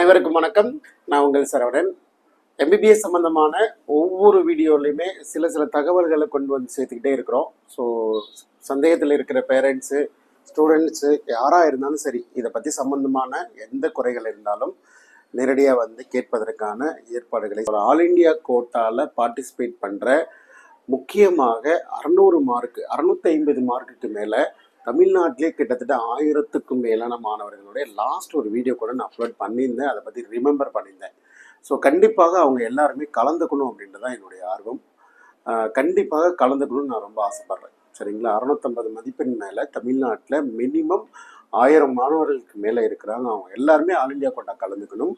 அனைவருக்கும் வணக்கம். நான் உங்கள் சரவணன். எம்பிபிஎஸ் சம்பந்தமான ஒவ்வொரு வீடியோலையுமே சில தகவல்களை கொண்டு வந்து சேர்த்துக்கிட்டே இருக்கிறோம். ஸோ சந்தேகத்தில் இருக்கிற பேரண்ட்ஸு, ஸ்டூடெண்ட்ஸு யாராக இருந்தாலும் சரி, இதை பற்றி சம்பந்தமான எந்த குறைகள் இருந்தாலும் நேரடியாக வந்து கேட்பதற்கான ஏற்பாடுகளை ஆல் இண்டியா கோட்டாவில் பார்ட்டிசிபேட் பண்ணுற முக்கியமாக 600 மார்க்கு 650 மார்க்குக்கு மேலே தமிழ்நாட்டிலே கிட்டத்தட்ட 1000க்கும் மேலான மாணவர்களுடைய லாஸ்ட் ஒரு வீடியோ கூட நான் அப்லோட் பண்ணியிருந்தேன். அதை பற்றி ரிமெம்பர் பண்ணியிருந்தேன். ஸோ கண்டிப்பாக அவங்க எல்லாருமே கலந்துக்கணும் அப்படின்றதான் என்னுடைய ஆர்வம். கண்டிப்பாக கலந்துக்கணும்னு நான் ரொம்ப ஆசைப்பட்றேன். சரிங்களா? 650 மதிப்பெண் மேலே தமிழ்நாட்டில் மினிமம் 1000 மாணவர்களுக்கு மேலே இருக்கிறாங்க. அவங்க எல்லாருமே ஆல் இண்டியா கோட்டா கலந்துக்கணும்.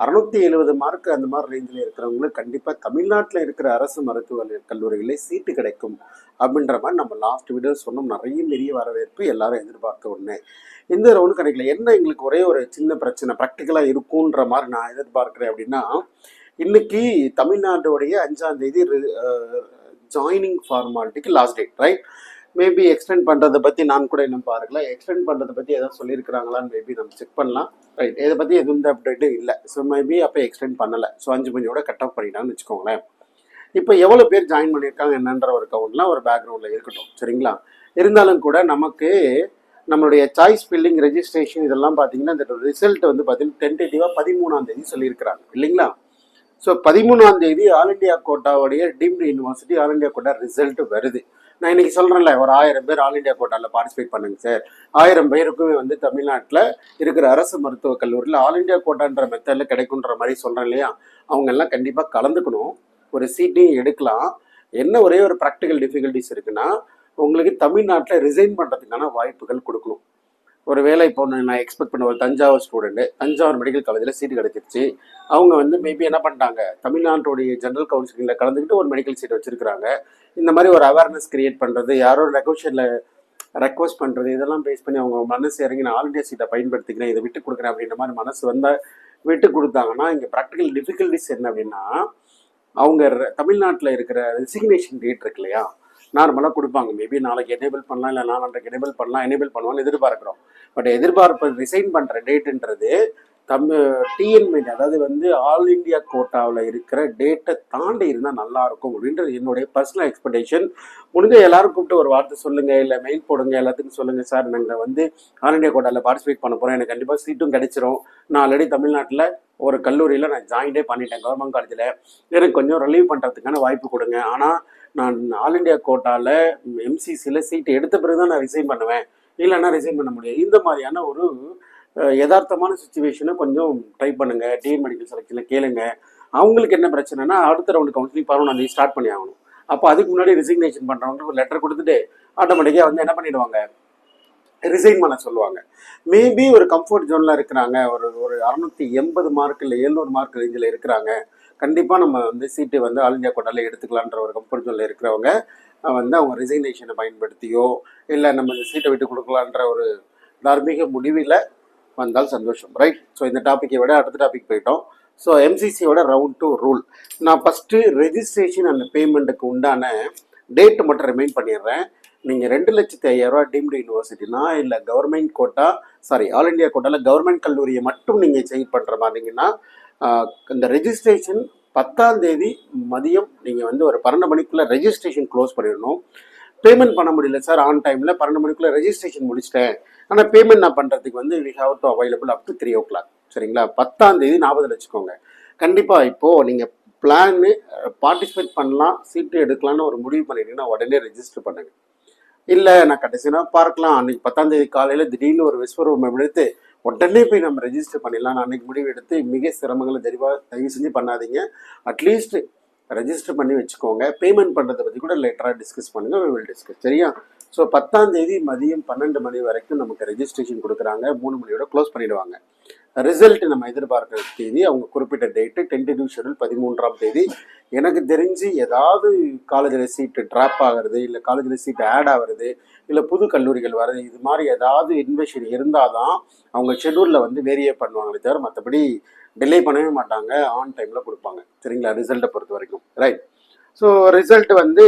670 மார்க் அந்த மாதிரி ரேஞ்சில் இருக்கிறவங்களுக்கு கண்டிப்பாக தமிழ்நாட்டில் இருக்கிற அரசு மருத்துவ கல்லூரிகளில் சீட்டு கிடைக்கும் அப்படின்ற மாதிரி நம்ம லாஸ்ட் வீடியோ சொன்னோம். நிறைய வரவேற்பு, எல்லாரும் எதிர்பார்த்த ஒன்று. இந்த ரவுண்டு கிடைக்கல. என்ன எங்களுக்கு ஒரே ஒரு சின்ன பிரச்சனை ப்ராக்டிக்கலாக இருக்குன்ற மாதிரி நான் எதிர்பார்க்குறேன் அப்படின்னா, இன்னைக்கு தமிழ்நாட்டுடைய 5ஆம் தேதி ஜாயினிங் ஃபார்மாலிட்டிக்கு last date, right? Maybe extend பண்ணுறதை பற்றி நான் கூட இன்னும் பாருங்கள. எக்ஸ்டெண்ட் பண்ணுறதை பற்றி எதாவது சொல்லியிருக்கிறாங்களான்னு மேபி நம்ம செக் பண்ணலாம். ரைட், இதை பற்றி எதுவும் அப்டேட்டும் இல்லை. ஸோ மேபி அப்போ எக்ஸ்டெண்ட் பண்ணலை. ஸோ 5 மணியோட கட் ஆஃப் பண்ணிட்டான்னு வச்சுக்கோங்களேன். இப்போ எவ்வளோ பேர் ஜாயின் பண்ணியிருக்காங்க என்னன்ற ஒரு கவுண்ட்லாம் ஒரு பேக்ரவுண்டில் இருக்கட்டும். சரிங்களா? இருந்தாலும் கூட நமக்கு நம்மளுடைய சாய்ஸ் ஃபில்லிங், ரெஜிஸ்ட்ரேஷன் இதெல்லாம் பார்த்தீங்கன்னா இந்த ரிசல்ட் வந்து பார்த்தீங்கன்னா டென்டேட்டிவாக 13ஆம் தேதி சொல்லியிருக்கிறாங்க இல்லைங்களா? ஸோ 13ஆம் தேதி ஆல் இண்டியா கோட்டாவுடைய deemed university all India quota result வருது. நான் இன்னைக்கு சொல்கிறேன்ல, ஒரு 1000 பேர் ஆல் இண்டியா கோட்டாவில் பார்ட்டிசிபேட் பண்ணுங்க சார். 1000 பேருக்குமே வந்து தமிழ்நாட்டில் இருக்கிற அரசு மருத்துவக் கல்லூரியில் ஆல் இண்டியா கோட்டான்ற மெத்தடில் கிடைக்குன்ற மாதிரி சொல்கிறேன் இல்லையா? அவங்க எல்லாம் கண்டிப்பாக கலந்துக்கணும். ஒரு சீட்டையும் எடுக்கலாம். என்ன ஒரே ஒரு ப்ராக்டிக்கல் டிஃபிகல்ட்டிஸ் இருக்குன்னா, உங்களுக்கு தமிழ்நாட்டில் ரிசைன் பண்ணுறதுக்கான வாய்ப்புகள் கொடுக்கணும். ஒரு வேளை இப்போ நான் எக்ஸ்பெக்ட் பண்ண ஒரு தஞ்சாவூர் ஸ்டூடெண்ட்டு தஞ்சாவூர் மெடிக்கல் காலேஜில் சீட்டு கிடைச்சிருச்சு. அவங்க வந்து மேபி என்ன பண்ணிட்டாங்க, தமிழ்நாட்டுடைய ஜென்ரல் கவுன்சிலிங்கில் கலந்துக்கிட்டு ஒரு மெடிக்கல் சீட் வச்சுருக்கிறாங்க. இந்த மாதிரி ஒரு அவேர்னஸ் கிரியேட் பண்ணுறது, யாரோ ரெக்வஸ்ட் பண்ணுறது, இதெல்லாம் பேஸ் பண்ணி அவங்க மனசு இறங்கி நான் ஆல் இண்டியா சீட்டை பயன்படுத்திக்கிறேன், இதை விட்டு கொடுக்குறேன் அப்படின்ற மாதிரி மனசு வந்தால் விட்டு கொடுத்தாங்கன்னா, இங்கே ப்ராக்டிக்கல் டிஃபிகல்ட்டிஸ் என்ன அப்படின்னா, அவங்க தமிழ்நாட்டில் இருக்கிற ரெசிக்னேஷன் டேட் இருக்கு இல்லையா, நார்மலாக கொடுப்பாங்க. மேபி நாளைக்கு எனேபிள் பண்ணலாம், இல்லை நாளைக்கு எனேபிள் பண்ணுவான்னு எதிர்பார்க்குறோம். பட் எதிர்பார்ப்பு ரிசைன் பண்ணுற டேட்டுன்றது டிஎன்மெண்ட், அதாவது வந்து ஆல் இண்டியா கோட்டாவில் இருக்கிற டேட்டை தாண்டி இருந்தால் நல்லாயிருக்கும் அப்படின்றது என்னுடைய பர்சனல் எக்ஸ்பெக்டேஷன். முடிஞ்ச எல்லாரும் கூப்பிட்டு ஒரு வார்த்தை சொல்லுங்கள், இல்லை மெயில் போடுங்க, எல்லாத்துக்கும் சொல்லுங்கள் சார், நாங்கள் வந்து ஆல் இண்டியா கோட்டாவில் பார்ட்டிசிபேட் பண்ண போகிறோம், எனக்கு கண்டிப்பாக சீட்டும் கிடைச்சிரும். நான் ஆல்ரெடி தமிழ்நாட்டில் ஒரு கல்லூரியில் நான் ஜாயின்டே பண்ணிட்டேன், கவர்மெண்ட் காலேஜில், எனக்கு கொஞ்சம் ரிலீவ் பண்ணுறதுக்கான வாய்ப்பு கொடுங்க. ஆனால் நான் ஆல் இண்டியா கோட்டாவில் எம்சிசியில் சீட்டு எடுத்த பிறகு தான் நான் ரிசைன் பண்ணுவேன், இல்லைன்னா ரிசைன் பண்ண முடியாது. இந்த மாதிரியான ஒரு யதார்த்தமான சுச்சுவேஷனை கொஞ்சம் ட்ரை பண்ணுங்க. டிஎன் மெடிக்கல் செலக்ஷனில் கேளுங்க. அவங்களுக்கு என்ன பிரச்சனைனா, அடுத்த ரவுண்டு கவுன்சிலிங் 11ஆம் தேதி ஸ்டார்ட் பண்ணி ஆகணும். அப்போ அதுக்கு முன்னாடி ரிசிக்னேஷன் பண்ணுறவங்களுக்கு ஒரு லெட்டர் கொடுத்துட்டு ஆட்டோமேட்டிக்காக வந்து என்ன பண்ணிடுவாங்க, ரிசைன் பண்ண சொல்லுவாங்க. மேபி ஒரு கம்ஃபர்ட் ஜோனில் இருக்கிறாங்க, ஒரு 680 மார்க் இல்லை 700 மார்க் ரேஞ்சில் இருக்கிறாங்க, கண்டிப்பாக நம்ம வந்து சீட்டு வந்து ஆல் இண்டியா கோட்டாவில் எடுத்துக்கலான்ற ஒரு கம்ஃபர்ட் ஜோனில் இருக்கிறவங்க வந்து அவங்க ரிசைனேஷனை பயன்படுத்தியோ, இல்லை நம்ம இந்த சீட்டை விட்டு கொடுக்கலான்ற ஒரு தார்மீக முடிவில் வந்தால் சந்தோஷம், ரைட்? ஸோ இந்த டாப்பிக்கை விட அடுத்த டாபிக் போயிட்டோம். ஸோ எம்சிசியோட ரவுண்ட் 2 ரூல். நான் ஃபஸ்ட்டு ரெஜிஸ்ட்ரேஷன் அண்ட் பேமெண்ட்டுக்கு உண்டான டேட்டு மட்டும் ரிமைண்ட் பண்ணிடுறேன். நீங்கள் 2,05,000 டீம்டு யூனிவர்சிட்டினா, இல்லை கவர்மெண்ட் கோட்டா, ஆல் இண்டியா கோட்டாவில் கவர்மெண்ட் கல்லூரியை மட்டும் நீங்கள் செக் பண்ணுற மாதிரிங்கன்னா, இந்த ரெஜிஸ்ட்ரேஷன் 10ஆம் தேதி மதியம் நீங்கள் வந்து ஒரு 12 மணிக்குள்ளே ரெஜிஸ்ட்ரேஷன் க்ளோஸ் பண்ணிடணும். பேமெண்ட் பண்ண முடியல சார், ஆன் டைமில் 12 மணிக்குள்ளே ரெஜிஸ்ட்ரேஷன் முடிச்சிட்டேன், ஆனால் பேமெண்ட் நான் பண்ணுறதுக்கு வந்து we have to available up to 3 o'clock. சரிங்களா? 10ஆம் தேதி ஞாபகத்தில் வச்சுக்கோங்க. கண்டிப்பாக இப்போது நீங்கள் பிளான்னு பார்ட்டிசிபேட் பண்ணலாம், சீட்டு எடுக்கலான்னு ஒரு முடிவு பண்ணிட்டீங்கன்னா உடனே ரெஜிஸ்டர் பண்ணுங்கள். இல்லை நான் கடைசியாக பார்க்கலாம், அன்றைக்கி 10ஆம் தேதி காலையில் திடீர்னு ஒரு விஸ்வரூபம் எடுத்து உடனே போய் நம்ம ரெஜிஸ்டர் பண்ணிடலாம், நான் அன்றைக்கி முடிவு எடுத்து மிக சிரமங்களை தயவு செஞ்சு பண்ணாதீங்க. அட்லீஸ்ட் ரெஜிஸ்டர் பண்ணி வச்சுக்கோங்க. பேமெண்ட் பண்ணுறதை பற்றி கூட லேட்டராக டிஸ்கஸ் பண்ணுங்கள், we will discuss. சரியா? ஸோ 10ஆம் தேதி மதியம் 12 மணி வரைக்கும் நமக்கு ரெஜிஸ்ட்ரேஷன் கொடுக்குறாங்க. 3 மணியோட க்ளோஸ் பண்ணிவிடுவாங்க. ரிசல்ட் நம்ம எதிர்பார்க்குற தேதி அவங்க குறிப்பிட்ட டேட்டு டென்டேட்டிவ் ஷெடியூல் 13ஆம் தேதி. எனக்கு தெரிஞ்சு ஏதாவது காலேஜில் சீட்டு ட்ராப் ஆகிறது, இல்லை காலேஜில் சீட்டு ஆட் ஆகிறது, இல்லை புது கல்லூரிகள் வர்றது, இது மாதிரி ஏதாவது இன்வெஷன் இருந்தால் தான் அவங்க ஷெடியூலில் வந்து வேரியேட் பண்ணுவாங்களே தவிர மற்றபடி டிலே பண்ணவே மாட்டாங்க, ஆன் டைமில் கொடுப்பாங்க. சரிங்களா? ரிசல்ட்டை பொறுத்த வரைக்கும், ரைட்? ஸோ ரிசல்ட் வந்து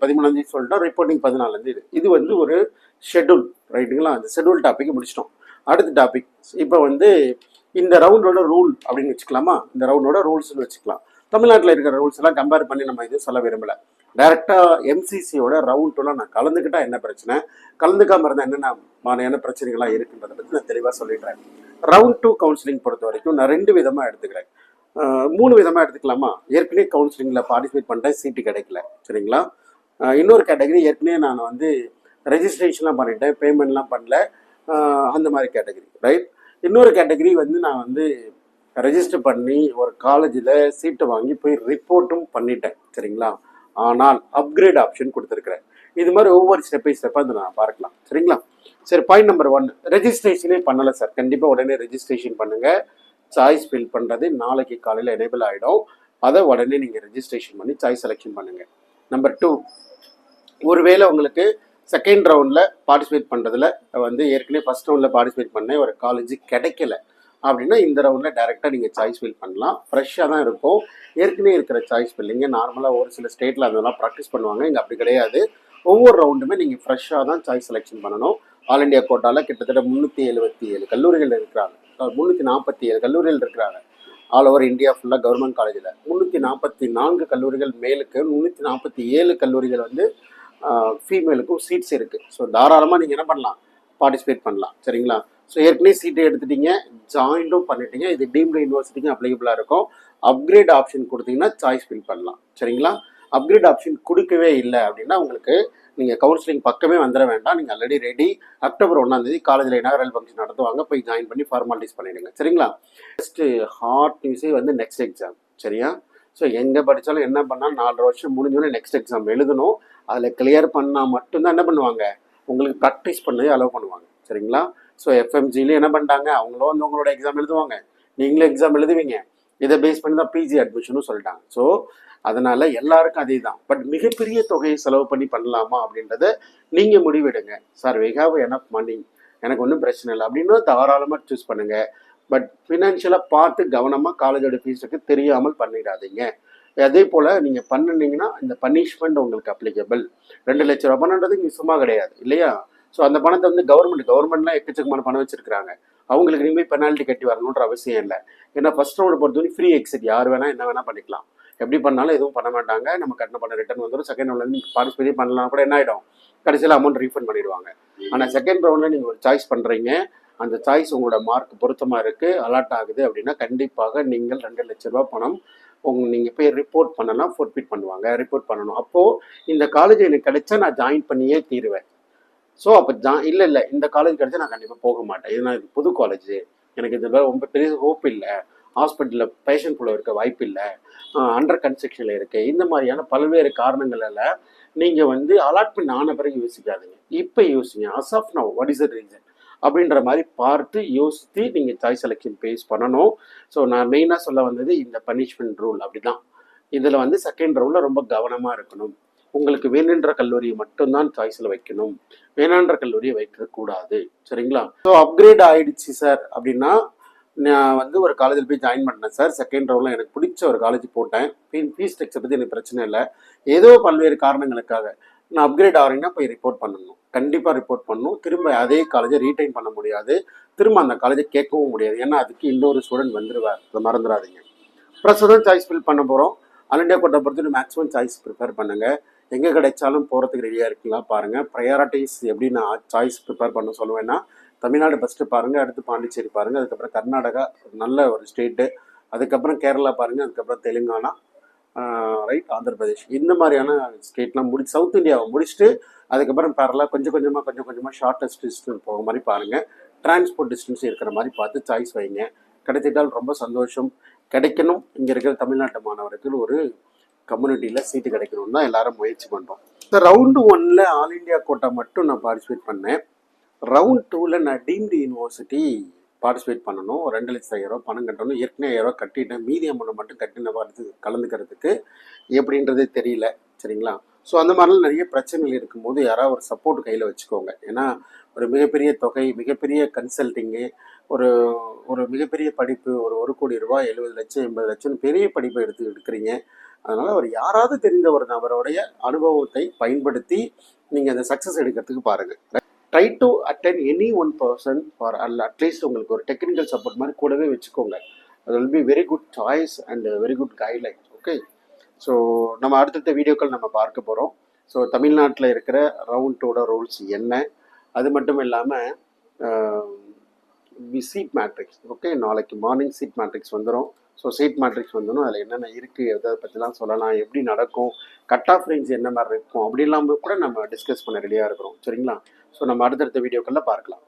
13ஆம் தேதி சொல்லிட்டோம், ரிப்போர்ட்டிங் 14ஆம் தேதி. இது வந்து ஒரு ஷெடியூல், ரைட்டுங்களா? அந்த ஷெடியூல் டாப்பிக் முடிச்சிட்டோம். அடுத்த டாபிக் இப்போ வந்து இந்த ரவுண்டோட ரூல் அப்படின்னு வச்சுக்கலாமா? இந்த ரவுண்டோட ரூல்ஸ்னு வச்சுக்கலாம். தமிழ்நாட்டில் இருக்கிற ரூல்ஸ் எல்லாம் கம்பேர் பண்ணி நம்ம எதுவும் சொல்ல விரும்பல. டைரெக்டாக எம்சிசியோட ரவுண்ட் டூலாம் நான் கலந்துக்கிட்டா என்ன பிரச்சனை, கலந்துக்காம இருந்தால் என்னென்ன மாதிரியான பிரச்சனைகள்லாம் இருக்குன்றதை பற்றி நான் தெளிவாக சொல்லிடுறேன். ரவுண்ட் 2 கவுன்சிலிங் பொறுத்த வரைக்கும் நான் 2 விதமாக எடுத்துக்கிறேன். 3 விதமாக எடுத்துக்கலாமா? ஏற்கனவே கவுன்சிலிங்கில் பார்ட்டிசிபேட் பண்ணிட்டேன், சீட்டு கிடைக்கல, சரிங்களா? இன்னொரு கேட்டகரி ஏற்கனவே நான் வந்து ரெஜிஸ்ட்ரேஷன்லாம் பண்ணிட்டேன், பேமெண்ட்லாம் பண்ணல, அந்த மாதிரி கேட்டகரி, ரைட்? இன்னொரு கேட்டகரி வந்து நான் வந்து ரெஜிஸ்டர் பண்ணி ஒரு காலேஜில் சீட்டை வாங்கி போய் ரிப்போர்ட்டும் பண்ணிட்டேன், சரிங்களா? ஆனால் அப்கிரேட் ஆப்ஷன் கொடுத்துருக்குறேன். இது மாதிரி ஒவ்வொரு ஸ்டெப்பாக இதை நான் பார்க்கலாம், சரிங்களா? சரி, பாயிண்ட் நம்பர் 1, ரெஜிஸ்ட்ரேஷனே பண்ணலை சார். கண்டிப்பாக உடனே ரெஜிஸ்ட்ரேஷன் பண்ணுங்கள். சாய்ஸ் ஃபில் பண்ணுறது நாளைக்கு காலையில் எனேபிள் ஆகிடும். அதை உடனே நீங்கள் ரெஜிஸ்ட்ரேஷன் பண்ணி சாய்ஸ் செலெக்ஷன் பண்ணுங்கள். நம்பர் 2, ஒருவேளை உங்களுக்கு செகண்ட் ரவுண்டில் பார்ட்டிசிபேட் பண்ணுறதுல வந்து ஏற்கனவே ஃபஸ்ட் ரவுண்டில் பார்ட்டிசிபேட் பண்ண ஒரு காலேஜ் கிடைக்கல அப்படின்னா இந்த ரவுண்டில் டைரெக்டாக நீங்கள் சாய்ஸ் ஃபில் பண்ணலாம். ஃப்ரெஷ்ஷாக தான் இருக்கும். ஏற்கனவே இருக்கிற சாய்ஸ் ஃபில்லிங்க நார்மலாக ஒரு சில ஸ்டேட்டில் அதெல்லாம் ப்ராக்டிஸ் பண்ணுவாங்க, இங்கே அப்படி கிடையாது. ஒவ்வொரு ரவுண்டுமே நீங்கள் ஃப்ரெஷ்ஷாக தான் சாய்ஸ் செலெக்ஷன் பண்ணணும். ஆல் இண்டியா கோட்டாவில் கிட்டத்தட்ட 377 கல்லூரிகள் இருக்கிறாங்க, 347 கல்லூரிகள் இருக்கிறாங்க. ஆல் ஓவர் இந்தியா ஃபுல்லாக கவர்மெண்ட் காலேஜில் 344 கல்லூரிகள் மேலுக்கு, 347 கல்லூரிகள் வந்து ஃபீமேலுக்கும் சீட்ஸ் இருக்குது. ஸோ தாராளமாக நீங்கள் என்ன பண்ணலாம், பார்ட்டிசிபேட் பண்ணலாம், சரிங்களா? ஸோ ஏற்கனவே சீட்டை எடுத்துட்டீங்க, ஜாயின்டும் பண்ணிட்டீங்க, இது டீம்டு யூனிவர்சிட்டிக்கும் அப்ளிகபிளாக இருக்கும். அப்கிரேட் ஆப்ஷன் கொடுத்தீங்கன்னா சாய்ஸ் ஃபில் பண்ணலாம், சரிங்களா? அப்கிரேட் ஆப்ஷன் கொடுக்கவே இல்லை அப்படின்னா உங்களுக்கு நீங்கள் கவுன்சிலிங் பக்கமே வந்துட வேண்டாம். நீங்கள் ஆல்ரெடி ரெடி. அக்டோபர் 1 காலேஜில் இனாகரல் ஃபங்க்ஷன் நடத்துவாங்க, போய் ஜாயின் பண்ணி ஃபார்மாலிட்டிஸ் பண்ணிடுங்க, சரிங்களா? ஃபஸ்ட்டு ஹார்ட் நியூஸே வந்து நெக்ஸ்ட் எக்ஸாம், சரியா? ஸோ எங்கே படித்தாலும் என்ன பண்ணால் 4 வருஷம் முடிஞ்சோடனே நெக்ஸ்ட் எக்ஸாம் எழுதணும். அதில் கிளியர் பண்ணால் மட்டும்தான் என்ன பண்ணுவாங்க, உங்களுக்கு ப்ராக்டிஸ் பண்ணவே அலோவ் பண்ணுவாங்க, சரிங்களா? ஸோ எஃப்எம்ஜிலையும் என்ன பண்ணிட்டாங்க, அவங்களும் வந்து உங்களோட எக்ஸாம் எழுதுவாங்க, நீங்களும் எக்ஸாம் எழுதுவீங்க. இதை பேஸ் பண்ணி தான் பிஜி அட்மிஷனும் சொல்லிட்டாங்க. ஸோ அதனால் எல்லாருக்கும் அதே தான். பட் மிகப்பெரிய தொகையை செலவு பண்ணி பண்ணலாமா அப்படின்றத நீங்கள் முடிவெடுங்க. Sir we have enough money, எனக்கு ஒன்றும் பிரச்சனை இல்லை அப்படின்னா தாராளமாக சூஸ் பண்ணுங்கள். பட் ஃபினான்ஷியலாக பார்த்து கவனமாக காலேஜோட ஃபீஸுக்கு தெரியாமல் பண்ணிடாதீங்க. அதே போல் நீங்கள் பண்ணினீங்கன்னா இந்த பனிஷ்மெண்ட் உங்களுக்கு அப்ளிகபிள். 2 லட்ச ரூபா பணன்றது இங்கே சும்மா கிடையாது இல்லையா? ஸோ அந்த பணத்தை வந்து கவர்மெண்ட்லாம் எக்கச்சக்கமான பணம் வச்சிருக்காங்க, அவங்களுக்கு நீங்கள் போய் பெனால்ட்டி கட்டி வரணுன்ற அவசியம் இல்லை. ஏன்னா ஃபர்ஸ்ட் ரவுண்டை பொறுத்தவரைக்கும் ஃப்ரீ எக்ஸிட், யார் வேணால் என்ன வேணால் பண்ணிக்கலாம், எப்படி பண்ணாலும் எதுவும் பண்ண மாட்டாங்க, நம்ம கட்டின பண்ண ரிட்டர்ன் வந்துடும். செகண்ட் ரவுண்டில் நீங்கள் பார்ட்டிசிபேட் பண்ணலாம் கூட என்ன ஆகிடும், கடைசியில் அமௌண்ட் ரீஃபண்ட் பண்ணிடுவாங்க. ஆனால் செகண்ட் ரவுண்டில் நீங்கள் ஒரு சாய்ஸ் பண்ணுறீங்க, அந்த சாய்ஸ் உங்களோட மார்க் பொருத்தமாக இருக்குது, அலாட் ஆகுது அப்படின்னா கண்டிப்பாக நீங்கள் 2 லட்ச ரூபா பணம் நீங்கள் போய் ரிப்போர்ட் பண்ணலாம், ஃபோர்ஃபிட் பண்ணுவாங்க, ரிப்போர்ட் பண்ணணும். அப்போது இந்த காலேஜ் எனக்கு கிடைச்சா நான் ஜாயின் பண்ணியே தீருவேன். ஸோ அப்போ இல்லை இந்த காலேஜ் கிடைச்சா நான் கண்டிப்பாக போக மாட்டேன், இது நான் புது காலேஜ், எனக்கு இதில் ரொம்ப பெரிய ஹோப் இல்லை, ஹாஸ்பிட்டலில் பேஷண்ட் ஃப்ளோ இருக்க வாய்ப்பு இல்லை, அண்டர் கன்ஸ்ட்ரக்ஷனில் இருக்குது, இந்த மாதிரியான பல்வேறு காரணங்களால் நீங்கள் வந்து அலாட்மெண்ட் ஆன பிறகு யோசிக்காதீங்க, இப்போ யோசிங்க. As of now what is the reason அப்படின்ற மாதிரி பார்த்து யோசித்து நீங்கள் சாய்ஸ் செலெக்ஷன் பேஸ் பண்ணணும். ஸோ நான் மெயினாக சொல்ல வந்தது இந்த பனிஷ்மெண்ட் ரூல் அப்படி தான். இதில் வந்து செகண்ட் ரவுண்டில் ரொம்ப கவனமாக இருக்கணும். உங்களுக்கு வேணுன்ற கல்லூரியை மட்டும்தான் சாய்ஸில் வைக்கணும், வேணான்ற கல்லூரியை வைக்கக்கூடாது, சரிங்களா? ஸோ அப்கிரேட் ஆகிடுச்சு சார் அப்படின்னா நான் வந்து ஒரு காலேஜில் போய் ஜாயின் பண்ணேன் சார், செகண்ட் ரவுண்டில் எனக்கு பிடிச்ச ஒரு காலேஜ் போட்டேன், ஃபீஸ் ஸ்ட்ரக்சர் பற்றி எனக்கு பிரச்சனை இல்லை, ஏதோ பல்வேறு காரணங்களுக்காக நான் அப்கிரேட் ஆகிறீங்கன்னா போய் ரிப்போர்ட் பண்ணணும், கண்டிப்பாக ரிப்போர்ட் பண்ணணும். திரும்ப அதே காலேஜை ரீடைன் பண்ண முடியாது, திரும்ப அந்த காலேஜை கேட்கவும் முடியாது, ஏன்னா அதுக்கு இன்னொரு ஸ்டூடெண்ட் வந்துடுவார், அதை மறந்துடாதீங்க. ப்ரெஸ்ஸும் சாய்ஸ் ஃபில் பண்ண போகிறோம். ஆல் இண்டியா கோட்டை பொறுத்து மேக்ஸிமம் சாய்ஸ் ப்ரிப்பேர் பண்ணுங்கள். எங்கே கிடைச்சாலும் போகிறதுக்கு ரெடியாக இருக்கலாம் பாருங்கள். ப்ரையாரிட்டிஸ் எப்படி நான் சாய்ஸ் ப்ரிப்பேர் பண்ண சொல்லுவேன்னா, தமிழ்நாடு ஃபஸ்ட்டு பாருங்கள், அடுத்து பாண்டிச்சேரி பாருங்கள், அதுக்கப்புறம் கர்நாடகா நல்ல ஒரு ஸ்டேட்டு, அதுக்கப்புறம் கேரளா பாருங்கள், அதுக்கப்புறம் தெலுங்கானா, ரைட், ஆந்திர பிரதேஷ், இந்த மாதிரியான ஸ்டேட்லாம் சவுத் இந்தியாவை முடிச்சுட்டு அதுக்கப்புறம் பேரலாக கொஞ்சம் கொஞ்சமாக ஷார்ட்டஸ்ட் டிஸ்டன்ஸ் போகிற மாதிரி பாருங்கள். டிரான்ஸ்போர்ட் டிஸ்டன்ஸ் இருக்கிற மாதிரி பார்த்து சாய்ஸ் வைங்க. கிடைச்சிட்டால் ரொம்ப சந்தோஷம். கிடைக்கணும், இங்கே இருக்கிற தமிழ்நாட்டு மாணவர்கள் ஒரு கம்யூனிட்டியில் சீட்டு கிடைக்கணும்னு தான் எல்லாரும் முயற்சி பண்ணுறோம். இந்த ரவுண்டு 1 ஆல் இண்டியா கோட்டா மட்டும் நான் பார்ட்டிசிபேட் பண்ணேன். ரவுண்ட் 2 நான் டீம்டு யூனிவர்சிட்டி பார்ட்டிசிபேட் பண்ணணும், 2 லட்சம் 5,000 ரூபா பணம் கட்டணும். ஏற்கனவே 5,000 கட்டிட்டேன், மீதி அமௌண்ட் மட்டும் கட்டின பார்த்து கலந்துக்கிறதுக்கு எப்படின்றதே தெரியல, சரிங்களா? ஸோ அந்த மாதிரிலாம் நிறைய பிரச்சனைகள் இருக்கும்போது யாராவது ஒரு சப்போர்ட் கையில் வச்சுக்கோங்க. ஏன்னா ஒரு மிகப்பெரிய தொகை, மிகப்பெரிய கன்சல்டிங்கு, ஒரு ஒரு மிகப்பெரிய படிப்பு, ஒரு 1 கோடி ரூபாய், 70 லட்சம் 80 லட்சம் பெரிய படிப்பை எடுக்கிறீங்க. அதனால் ஒரு யாராவது தெரிந்த ஒரு நபருடைய அனுபவத்தை பயன்படுத்தி நீங்கள் அந்த சக்ஸஸ் எடுக்கிறதுக்கு பாருங்கள். Try to attend any one person for at least உங்களுக்கு ஒரு டெக்னிக்கல் சப்போர்ட் மாதிரி கூடவே வச்சுக்கோங்க. அது will be very good choice and very good guideline. Okay, so நம்ம அடுத்தடுத்த வீடியோக்கள் நம்ம பார்க்க போகிறோம். ஸோ தமிழ்நாட்டில் இருக்கிற ரவுண்டோட ரூல்ஸ் என்ன, அது மட்டும் இல்லாமல் சீட் மேட்ரிக்ஸ். ஓகே, நாளைக்கு மார்னிங் சீட் மேட்ரிக்ஸ் வந்துடும். ஸோ சீட் மேட்ரிக்ஸ் வந்துடும், அதில் என்னென்ன இருக்குது எதை பற்றிலாம் சொல்லலாம், எப்படி நடக்கும், கட் ஆஃப் ரேஞ்ச் என்ன மாதிரி இருக்கும் அப்படிலாம் கூட நம்ம டிஸ்கஸ் பண்ண ரெடியாக இருக்கிறோம். சரிங்களா? ஸோ நம்ம அடுத்தடுத்த வீடியோக்களில் பார்க்கலாம்.